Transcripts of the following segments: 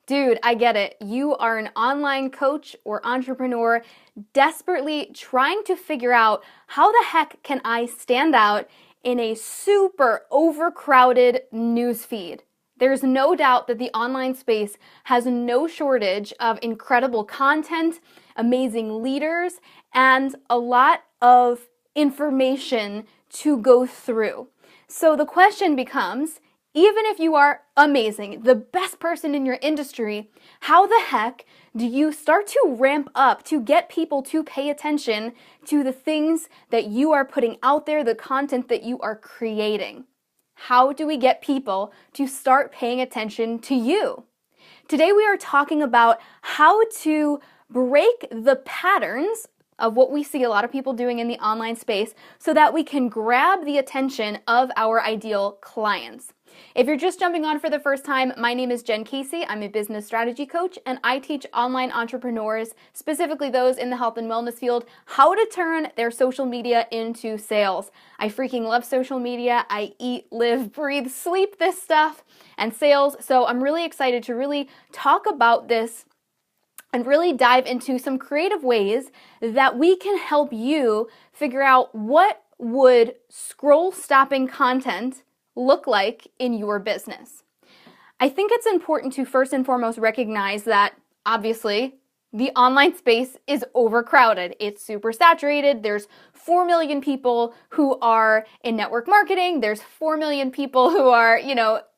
Dude, I get it. You are an online coach or entrepreneur desperately trying to figure out how the heck can I stand out in a super overcrowded newsfeed. There's no doubt that the online space has no shortage of incredible content, amazing leaders, and a lot of information to go through. So the question becomes, even if you are amazing, the best person in your industry, how the heck do you start to ramp up to get people to pay attention to the things that you are putting out there, the content that you are creating? How do we get people to start paying attention to you? Today we are talking about how to break the patterns of what we see a lot of people doing in the online space so that we can grab the attention of our ideal clients. If you're just jumping on for the first time, my name is Jen Casey. I'm a business strategy coach, and I teach online entrepreneurs, specifically those in the health and wellness field, how to turn their social media into sales. I freaking love social media. I eat, live, breathe, sleep this stuff and sales. So I'm really excited to really talk about this and really dive into some creative ways that we can help you figure out what would scroll-stopping content look like in your business. I think it's important to first and foremost recognize that, obviously, the online space is overcrowded. It's super saturated. There's 4 million people who are in network marketing. There's 4 million people who are,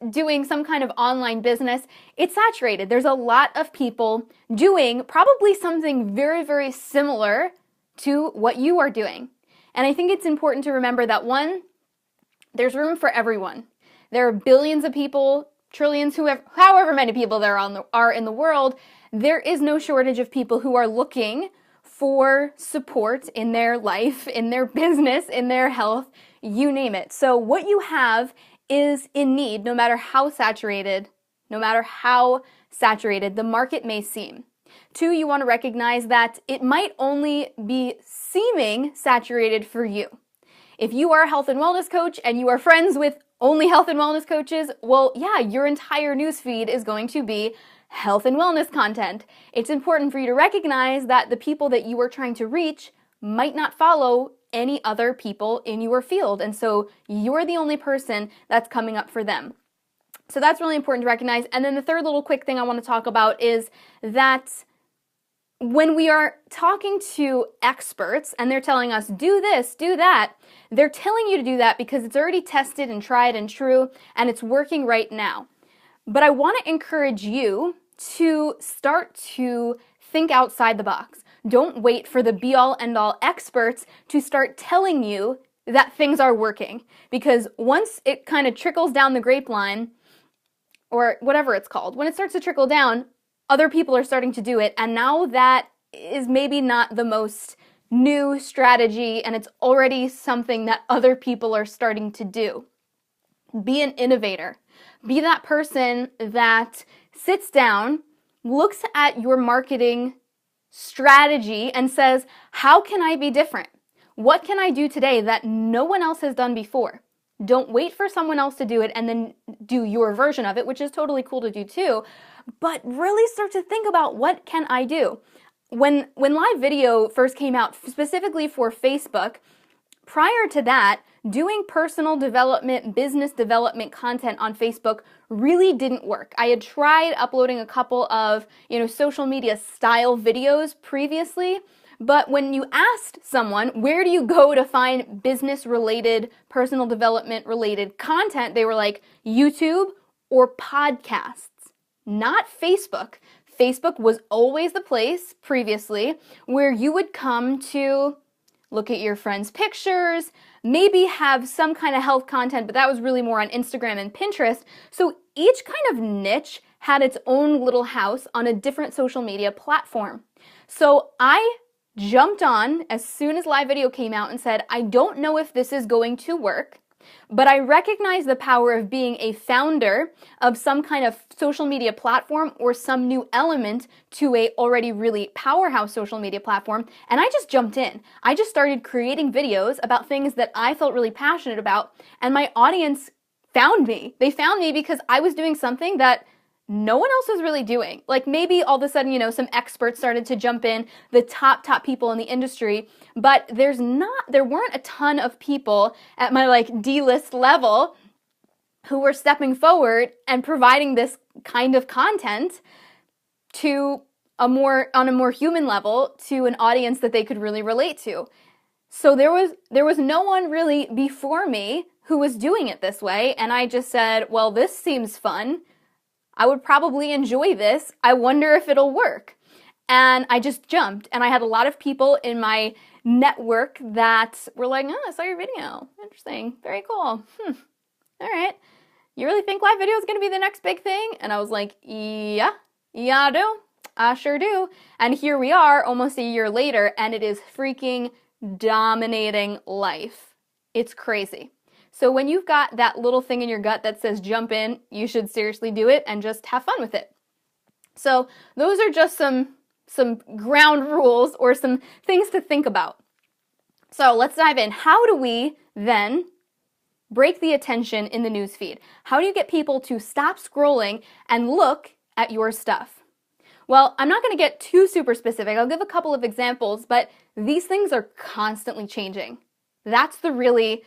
doing some kind of online business. It's saturated. There's a lot of people doing probably something very, very similar to what you are doing. And I think it's important to remember that, one, there's room for everyone. There are billions of people, trillions, however many people there are in the world. There is no shortage of people who are looking for support in their life, in their business, in their health, you name it. So what you have is in need, no matter how saturated the market may seem. Two, you want to recognize that it might only be seeming saturated for you. If you are a health and wellness coach and you are friends with only health and wellness coaches, well, yeah, your entire newsfeed is going to be health and wellness content. It's important for you to recognize that the people that you are trying to reach might not follow any other people in your field. And so you're the only person that's coming up for them. So that's really important to recognize. And then the third little quick thing I want to talk about is that when we are talking to experts and they're telling us, do this, do that, they're telling you to do that because it's already tested and tried and true and it's working right now. But I want to encourage you to start to think outside the box. Don't wait for the be-all, end-all experts to start telling you that things are working. Because once it kind of trickles down the grapevine, or whatever it's called, when it starts to trickle down, other people are starting to do it, and now that is maybe not the most new strategy, and it's already something that other people are starting to do. Be an innovator. Be that person that sits down, looks at your marketing strategy, and says, how can I be different? What can I do today that no one else has done before? Don't wait for someone else to do it and then do your version of it, which is totally cool to do too, but really start to think about, what can I do? When live video first came out, specifically for Facebook, prior to that, doing personal development, business development content on Facebook really didn't work. I had tried uploading a couple of, social media style videos previously, but when you asked someone, where do you go to find business-related, personal development-related content, they were like, YouTube or podcasts, not Facebook. Facebook was always the place previously where you would come to look at your friends' pictures, maybe have some kind of health content, but that was really more on Instagram and Pinterest. So each kind of niche had its own little house on a different social media platform. So I jumped on as soon as live video came out and said, I don't know if this is going to work, but I recognize the power of being a founder of some kind of social media platform or some new element to a already really powerhouse social media platform. And I just jumped in. I just started creating videos about things that I felt really passionate about. And my audience found me. They found me because I was doing something that no one else was really doing. Like maybe all of a sudden, some experts started to jump in, the top people in the industry, but there weren't a ton of people at my like D-list level who were stepping forward and providing this kind of content to on a more human level to an audience that they could really relate to. So there was no one really before me who was doing it this way, and I just said, well, this seems fun. I would probably enjoy this. I wonder if it'll work. And I just jumped, and I had a lot of people in my network that were like, oh, I saw your video. Interesting. Very cool. All right. You really think live video is going to be the next big thing? And I was like, yeah, I do. I sure do. And here we are almost a year later, and it is freaking dominating life. It's crazy. So when you've got that little thing in your gut that says jump in, you should seriously do it and just have fun with it. So those are just some ground rules or some things to think about. So let's dive in. How do we then break the attention in the newsfeed? How do you get people to stop scrolling and look at your stuff? Well, I'm not going to get too super specific. I'll give a couple of examples, but these things are constantly changing. That's the really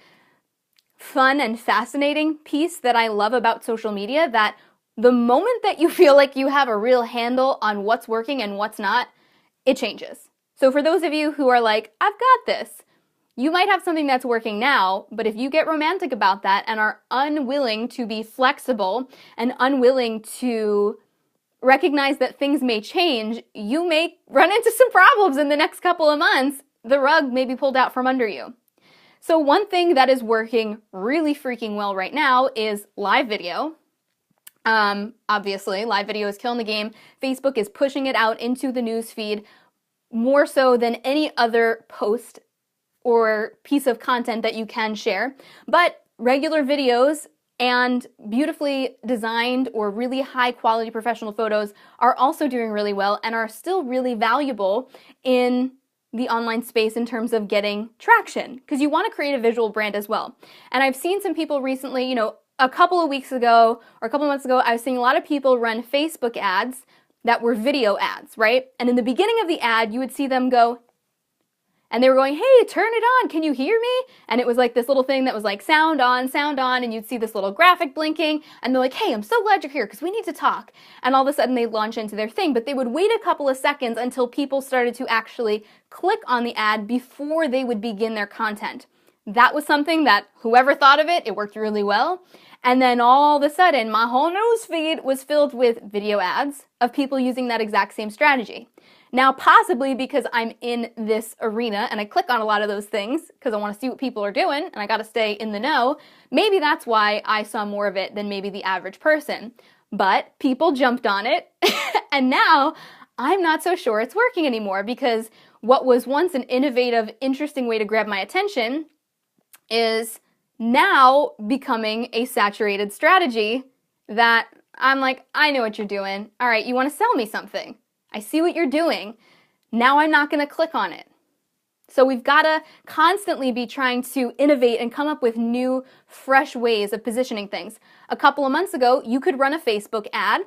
fun and fascinating piece that I love about social media, that the moment that you feel like you have a real handle on what's working and what's not, it changes. So for those of you who are like, I've got this, you might have something that's working now, but if you get romantic about that and are unwilling to be flexible and unwilling to recognize that things may change, you may run into some problems in the next couple of months. The rug may be pulled out from under you. So one thing that is working really freaking well right now is live video. Obviously, live video is killing the game. Facebook is pushing it out into the news feed more so than any other post or piece of content that you can share. But regular videos and beautifully designed or really high quality professional photos are also doing really well and are still really valuable in the online space in terms of getting traction, because you want to create a visual brand as well. And I've seen some people recently, a couple of weeks ago or a couple of months ago, I was seeing a lot of people run Facebook ads that were video ads, right? And in the beginning of the ad, you would see them go, and they were going, hey, turn it on, can you hear me? And it was like this little thing that was like sound on, and you'd see this little graphic blinking, and they're like, hey, I'm so glad you're here because we need to talk. And all of a sudden they'd launch into their thing, but they would wait a couple of seconds until people started to actually click on the ad before they would begin their content. That was something that whoever thought of it, it worked really well. And then all of a sudden, my whole news feed was filled with video ads of people using that exact same strategy. Now, possibly because I'm in this arena and I click on a lot of those things because I want to see what people are doing and I got to stay in the know, maybe that's why I saw more of it than maybe the average person. But people jumped on it and now I'm not so sure it's working anymore, because what was once an innovative, interesting way to grab my attention is now becoming a saturated strategy that I'm like, I know what you're doing. All right, you want to sell me something. I see what you're doing. Now I'm not going to click on it. So we've got to constantly be trying to innovate and come up with new, fresh ways of positioning things. A couple of months ago, you could run a Facebook ad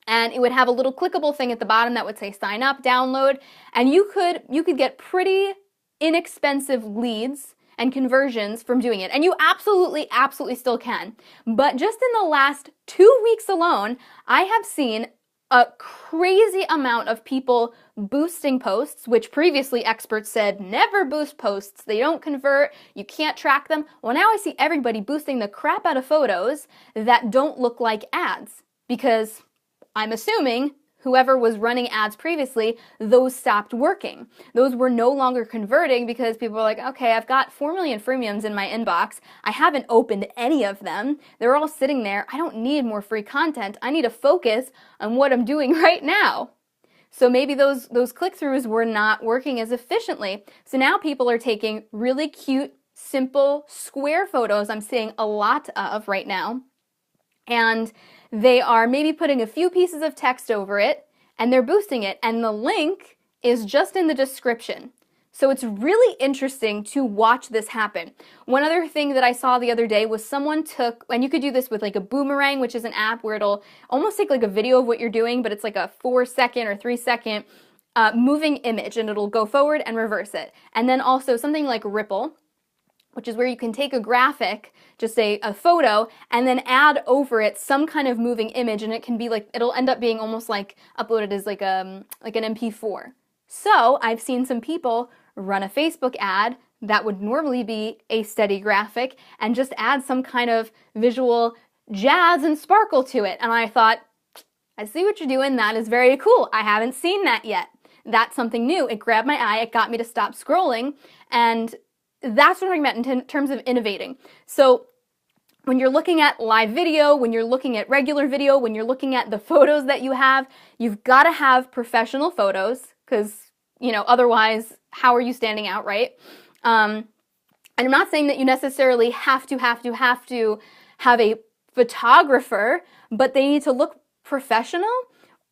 and it would have a little clickable thing at the bottom that would say sign up, download, and you could get pretty inexpensive leads and conversions from doing it. And you absolutely still can. But just in the last 2 weeks alone, I have seen a crazy amount of people boosting posts, which previously experts said never boost posts. They don't convert. You can't track them. Well, now I see everybody boosting the crap out of photos that don't look like ads, because I'm assuming whoever was running ads previously, those stopped working. Those were no longer converting because people were like, okay, I've got 4 million freemiums in my inbox. I haven't opened any of them. They're all sitting there. I don't need more free content. I need to focus on what I'm doing right now. So maybe those click-throughs were not working as efficiently. So now people are taking really cute, simple, square photos I'm seeing a lot of right now. And they are maybe putting a few pieces of text over it, and they're boosting it, and the link is just in the description. So it's really interesting to watch this happen. One other thing that I saw the other day was someone took, and you could do this with like a Boomerang, which is an app where it'll almost take like a video of what you're doing, but it's like a 4-second or 3-second moving image, and it'll go forward and reverse it. And then also something like Ripple, which is where you can take a graphic, just a photo, and then add over it some kind of moving image, and it can be like, it'll end up being almost like uploaded as like an MP4. So I've seen some people run a Facebook ad that would normally be a steady graphic and just add some kind of visual jazz and sparkle to it. And I thought, I see what you're doing. That is very cool. I haven't seen that yet. That's something new. It grabbed my eye. It got me to stop scrolling. And that's what I'm talking about in terms of innovating. So when you're looking at live video, when you're looking at regular video, when you're looking at the photos that you have, you've got to have professional photos because, otherwise, how are you standing out, right? And I'm not saying that you necessarily have to have a photographer, but they need to look professional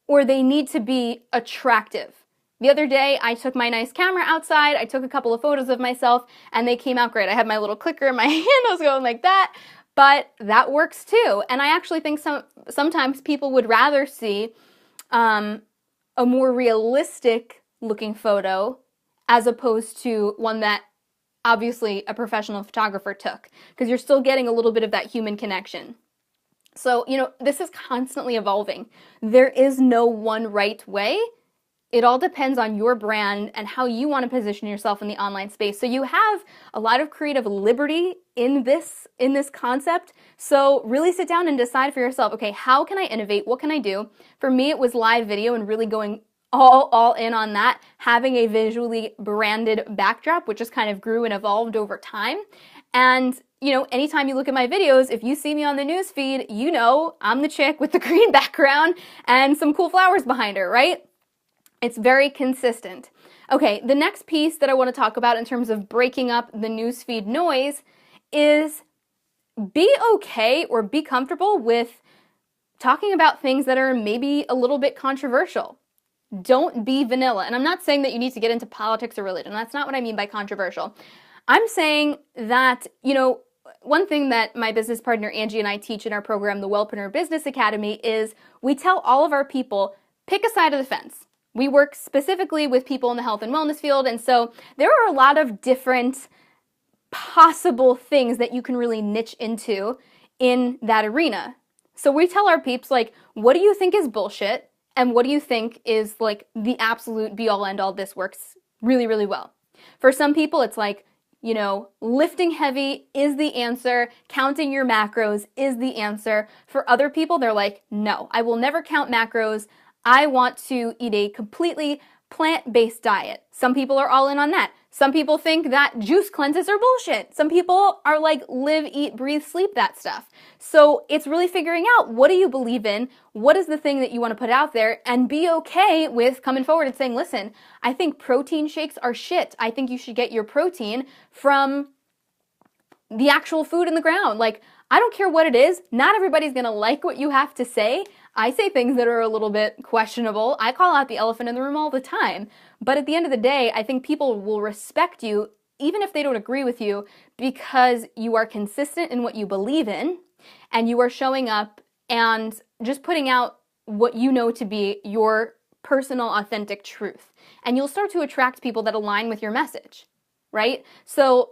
or they need to be attractive. The other day, I took my nice camera outside, I took a couple of photos of myself, and they came out great. I had my little clicker in my hand, I was going like that, but that works too. And I actually think sometimes people would rather see a more realistic looking photo as opposed to one that obviously a professional photographer took, because you're still getting a little bit of that human connection. So, this is constantly evolving. There is no one right way. It all depends on your brand and how you want to position yourself in the online space. So you have a lot of creative liberty in this concept. So really sit down and decide for yourself, okay, how can I innovate? What can I do? For me, it was live video and really going all in on that, having a visually branded backdrop, which just kind of grew and evolved over time. And anytime you look at my videos, if you see me on the news feed, I'm the chick with the green background and some cool flowers behind her, right? It's very consistent. Okay, the next piece that I want to talk about in terms of breaking up the newsfeed noise is be okay or be comfortable with talking about things that are maybe a little bit controversial. Don't be vanilla. And I'm not saying that you need to get into politics or religion. That's not what I mean by controversial. I'm saying that, one thing that my business partner Angie and I teach in our program, the Wellpreneur Business Academy, is we tell all of our people, pick a side of the fence. We work specifically with people in the health and wellness field, and so there are a lot of different possible things that you can really niche into in that arena. So we tell our peeps, what do you think is bullshit, and what do you think is, the absolute be-all, end-all, this works really, really well. For some people, it's lifting heavy is the answer, counting your macros is the answer. For other people, they're like, no, I will never count macros. I want to eat a completely plant-based diet. Some people are all in on that. Some people think that juice cleanses are bullshit. Some people are like live, eat, breathe, sleep that stuff. So it's really figuring out, what do you believe in? What is the thing that you want to put out there? And be okay with coming forward and saying, listen, I think protein shakes are shit. I think you should get your protein from the actual food in the ground. I don't care what it is. Not everybody's going to like what you have to say. I say things that are a little bit questionable. I call out the elephant in the room all the time. But at the end of the day, I think people will respect you, even if they don't agree with you, because you are consistent in what you believe in, and you are showing up and just putting out what you know to be your personal, authentic truth. And you'll start to attract people that align with your message, right? So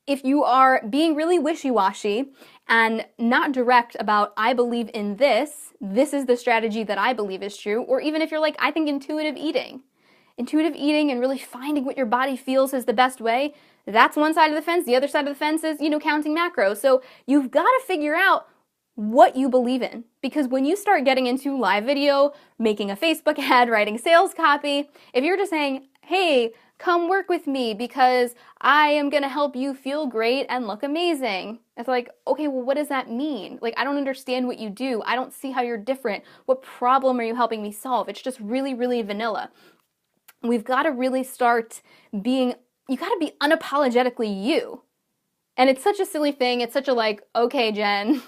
if you are being really wishy-washy and not direct about, I believe in this is the strategy that I believe is true, or even if you're like, I think intuitive eating and really finding what your body feels is the best way, that's one side of the fence. The other side of the fence is, counting macros. So you've got to figure out what you believe in, because when you start getting into live video, making a Facebook ad, writing sales copy, if you're just saying, hey, come work with me because I am going to help you feel great and look amazing. It's like, okay, well, what does that mean? I don't understand what you do. I don't see how you're different. What problem are you helping me solve? It's just really, really vanilla. We've got to really start you got to be unapologetically you. And it's such a silly thing. It's such a okay, Jen,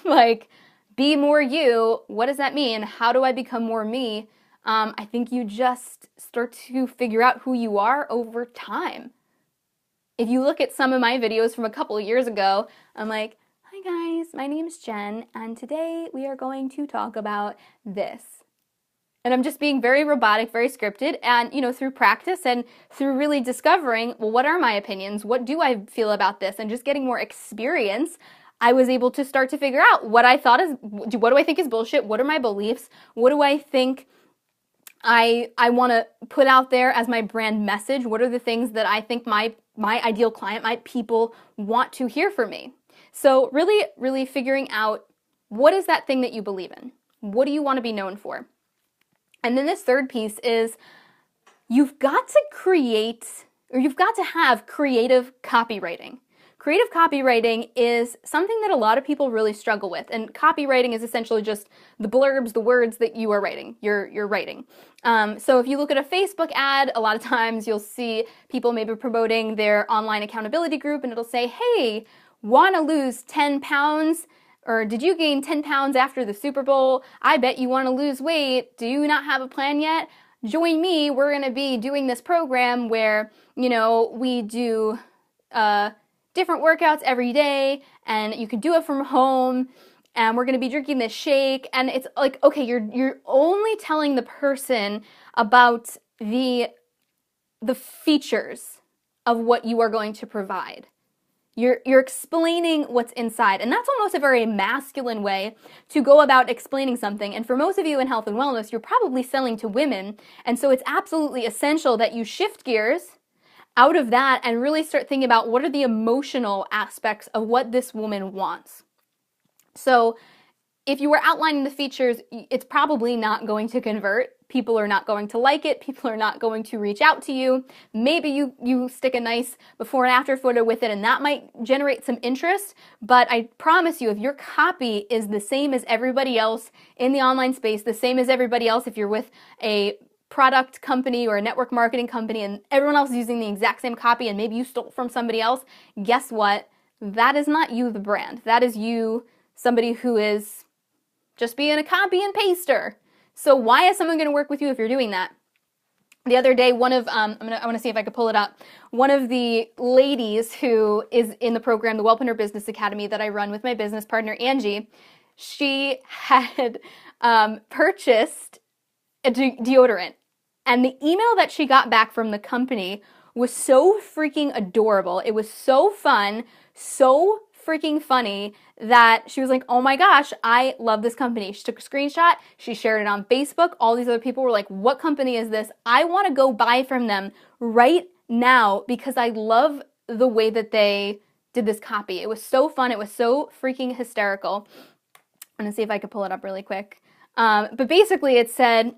be more you. What does that mean? How do I become more me? I think you just start to figure out who you are over time. If you look at some of my videos from a couple of years ago, I'm like, hi guys, my name is Jen, and today we are going to talk about this. And I'm just being very robotic, very scripted, and through practice and through really discovering, well, what are my opinions? What do I feel about this? And just getting more experience, I was able to start to figure out what do I think is bullshit? What are my beliefs? What do I think I want to put out there as my brand message? What are the things that I think my ideal client, my people want to hear from me? So really, really figuring out, what is that thing that you believe in? What do you want to be known for? And then this third piece is, you've got to have creative copywriting. Creative copywriting is something that a lot of people really struggle with. And copywriting is essentially just the blurbs, the words that you are writing, you're writing. So if you look at a Facebook ad, a lot of times you'll see people maybe promoting their online accountability group, and it'll say, hey, want to lose 10 pounds? Or did you gain 10 pounds after the Super Bowl? I bet you want to lose weight. Do you not have a plan yet? Join me. We're going to be doing this program where, we do different workouts every day, and you can do it from home, and we're going to be drinking this shake. And it's like, okay, you're only telling the person about the features of what you are going to provide. You're explaining what's inside, and that's almost a very masculine way to go about explaining something. And for most of you in health and wellness, you're probably selling to women, and so it's absolutely essential that you shift gears out of that and really start thinking about, what are the emotional aspects of what this woman wants. So if you were outlining the features, it's probably not going to convert. People are not going to like it. People are not going to reach out to you. Maybe you stick a nice before and after photo with it, and that might generate some interest. But I promise you, if your copy is the same as everybody else in the online space, the same as everybody else, if you're with a product company or a network marketing company and everyone else is using the exact same copy and maybe you stole from somebody else, guess what? That is not you, the brand. That is you, somebody who is just being a copy and paster. So why is someone going to work with you if you're doing that? The other day, I want to see if I could pull it up. One of the ladies who is in the program, the Wellpreneur Business Academy, that I run with my business partner, Angie, she had purchased a deodorant. And the email that she got back from the company was so freaking adorable. It was so fun, so freaking funny, that she was like, oh my gosh, I love this company. She took a screenshot, she shared it on Facebook. All these other people were like, what company is this? I want to go buy from them right now because I love the way that they did this copy. It was so fun. It was so freaking hysterical. I'm going to see if I could pull it up really quick. But basically it said,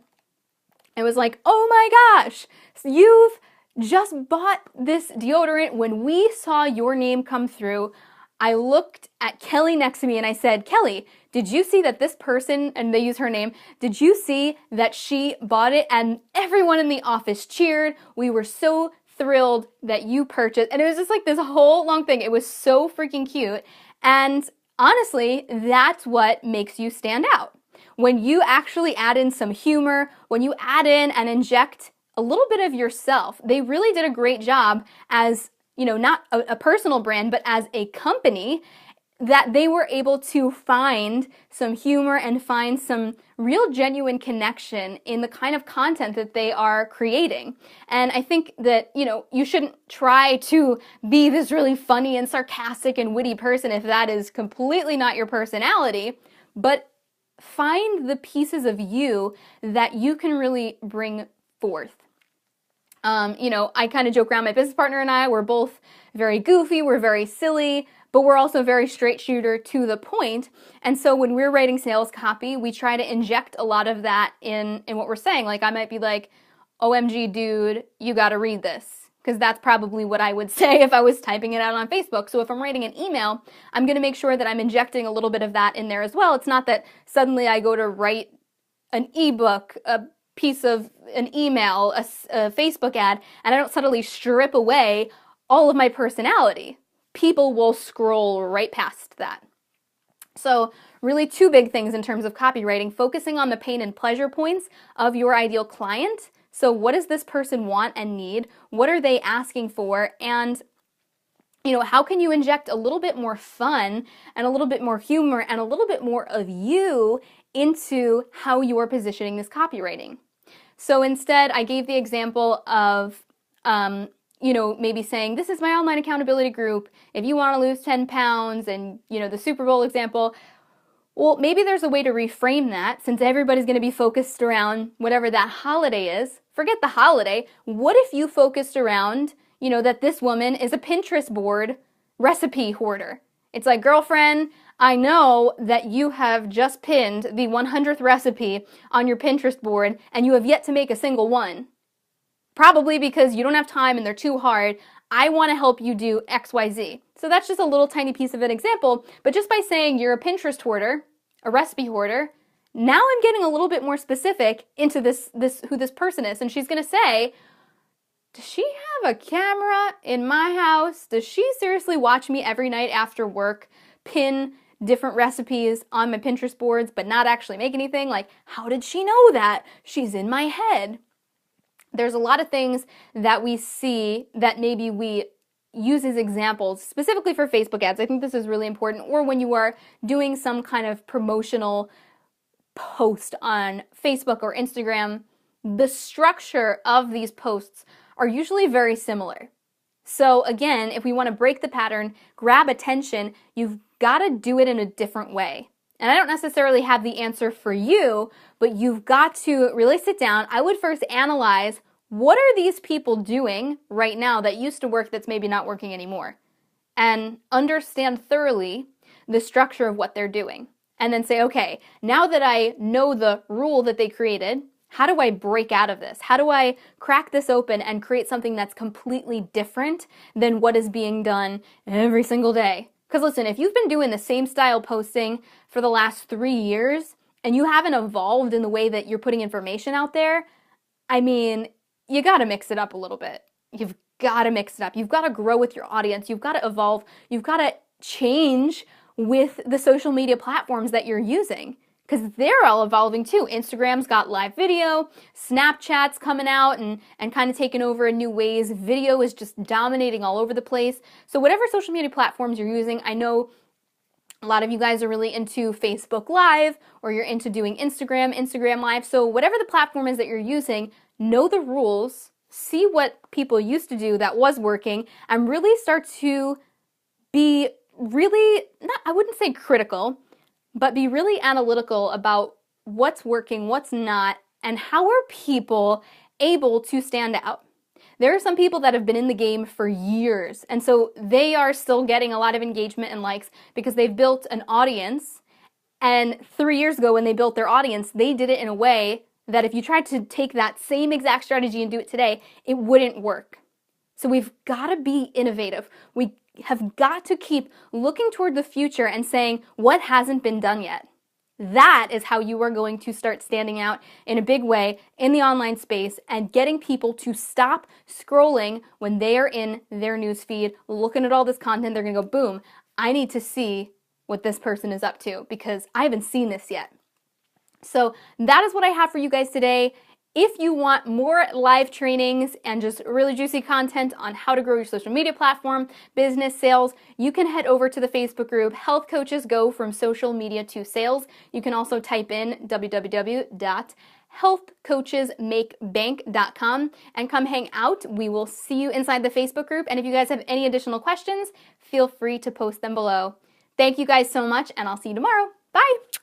it was like, oh my gosh, you've just bought this deodorant. When we saw your name come through, I looked at Kelly next to me and I said, Kelly, did you see that this person, and they use her name, did you see that she bought it? And everyone in the office cheered. We were so thrilled that you purchased. And it was just like this whole long thing. It was so freaking cute. And honestly, that's what makes you stand out. When you actually add in some humor, when you add in and inject a little bit of yourself, they really did a great job as, not a personal brand, but as a company, that they were able to find some humor and find some real genuine connection in the kind of content that they are creating. And I think that, you shouldn't try to be this really funny and sarcastic and witty person if that is completely not your personality, but find the pieces of you that you can really bring forth. I kind of joke around, my business partner and I, we're both very goofy, we're very silly, but we're also very straight shooter to the point. And so when we're writing sales copy, we try to inject a lot of that in what we're saying. Like I might be like, OMG dude, you gotta read this. Because that's probably what I would say if I was typing it out on Facebook. So if I'm writing an email, I'm going to make sure that I'm injecting a little bit of that in there as well. It's not that suddenly I go to write an ebook, a piece of an email, a Facebook ad, and I don't suddenly strip away all of my personality. People will scroll right past that. So really two big things in terms of copywriting: focusing on the pain and pleasure points of your ideal client. So what does this person want and need? What are they asking for? And how can you inject a little bit more fun and a little bit more humor and a little bit more of you into how you're positioning this copywriting? So instead, I gave the example of, maybe saying, this is my online accountability group. If you want to lose 10 pounds and, the Super Bowl example, well, maybe there's a way to reframe that since everybody's going to be focused around whatever that holiday is. Forget the holiday. What if you focused around, that this woman is a Pinterest board recipe hoarder? It's like, girlfriend, I know that you have just pinned the 100th recipe on your Pinterest board and you have yet to make a single one. Probably because you don't have time and they're too hard. I want to help you do XYZ. So that's just a little tiny piece of an example, but just by saying you're a Pinterest hoarder, a recipe hoarder, now I'm getting a little bit more specific into this who this person is. And she's going to say, does she have a camera in my house? Does she seriously watch me every night after work pin different recipes on my Pinterest boards but not actually make anything? Like, how did she know that? She's in my head. There's a lot of things that we see that maybe we use as examples, specifically for Facebook ads. I think this is really important. Or when you are doing some kind of promotional post on Facebook or Instagram, the structure of these posts are usually very similar. So again, if we want to break the pattern, grab attention, you've got to do it in a different way. And I don't necessarily have the answer for you, but you've got to really sit down. I would first analyze, what are these people doing right now that used to work that's maybe not working anymore? And understand thoroughly the structure of what they're doing. And then say, okay, now that I know the rule that they created, how do I break out of this? How do I crack this open and create something that's completely different than what is being done every single day? Because listen, if you've been doing the same style posting for the last 3 years and you haven't evolved in the way that you're putting information out there, I mean, you got to mix it up a little bit. You've got to mix it up. You've got to grow with your audience. You've got to evolve. You've got to change with the social media platforms that you're using, because they're all evolving too. Instagram's got live video, Snapchat's coming out and kind of taking over in new ways. Video is just dominating all over the place. So whatever social media platforms you're using, I know a lot of you guys are really into Facebook Live or you're into doing Instagram Live. So whatever the platform is that you're using, know the rules, see what people used to do that was working, and really start to be really, I wouldn't say critical, but be really analytical about what's working, what's not, and how are people able to stand out. There are some people that have been in the game for years, and so they are still getting a lot of engagement and likes because they've built an audience, and 3 years ago when they built their audience, they did it in a way that if you tried to take that same exact strategy and do it today, it wouldn't work. So we've got to be innovative. We have got to keep looking toward the future and saying, what hasn't been done yet? That is how you are going to start standing out in a big way in the online space and getting people to stop scrolling when they are in their newsfeed, looking at all this content. They're going to go, boom, I need to see what this person is up to because I haven't seen this yet. So that is what I have for you guys today. If you want more live trainings and just really juicy content on how to grow your social media platform, business, sales, you can head over to the Facebook group, Health Coaches Go from Social Media to Sales. You can also type in www.healthcoachesmakebank.com and come hang out. We will see you inside the Facebook group. And if you guys have any additional questions, feel free to post them below. Thank you guys so much, and I'll see you tomorrow. Bye!